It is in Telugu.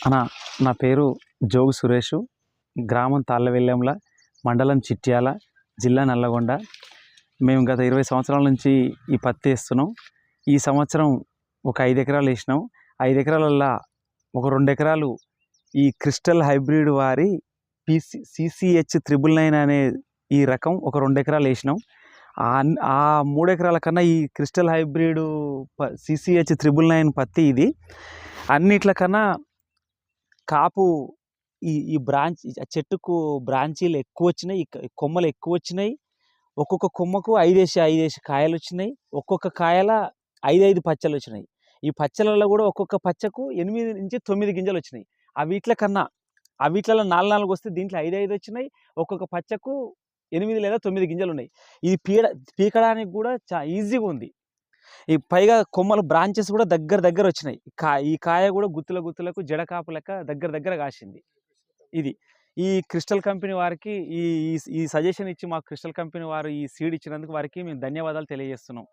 అన్న, నా పేరు జోగు సురేషు. గ్రామం తాళ్ళవెల్లంల, మండలం చిట్యాల, జిల్లా నల్లగొండ. మేము గత 20 సంవత్సరాల నుంచి ఈ పత్తి వేస్తున్నాం. ఈ సంవత్సరం ఒక 5 ఎకరాలు వేసినాం. 5 ఎకరాలల్లో ఒక 2 ఎకరాలు ఈ క్రిస్టల్ హైబ్రిడ్ వారి CCH 999 అనే ఈ రకం ఒక 2 ఎకరాలు వేసినాం. ఆ 3 ఎకరాల కన్నా ఈ క్రిస్టల్ హైబ్రిడ్ CCH 999 పత్తి ఇది అన్నిట్ల కన్నా కాపు ఈ బ్రాంచ్ చెట్టుకు బ్రాంచీలు ఎక్కువ వచ్చినాయి, కొమ్మలు ఎక్కువ వచ్చినాయి. ఒక్కొక్క కొమ్మకు 5 కాయలు వచ్చినాయి. ఒక్కొక్క కాయల 5 పచ్చలు వచ్చినాయి. ఈ పచ్చలలో కూడా ఒక్కొక్క పచ్చకు 8 నుంచి 9 గింజలు వచ్చినాయి. వీటిల కన్నా వీటిలలో 4 వస్తే దీంట్లో 5 వచ్చినాయి. ఒక్కొక్క పచ్చకు 8 లేదా 9 గింజలు ఉన్నాయి. ఇది పీకడానికి కూడా ఈజీగా ఉంది. ఈ పైగా కొమ్మలు బ్రాంచెస్ కూడా దగ్గర వచ్చినాయి. ఈ కాయ కూడా గుత్తులకు జడకాపు లెక్క దగ్గర కాసింది. ఇది ఈ క్రిస్టల్ కంపెనీ వారికి ఈ సజెషన్ ఇచ్చి మాకు క్రిస్టల్ కంపెనీ వారు ఈ సీడ్ ఇచ్చినందుకు వారికి మేము ధన్యవాదాలు తెలియజేస్తున్నాం.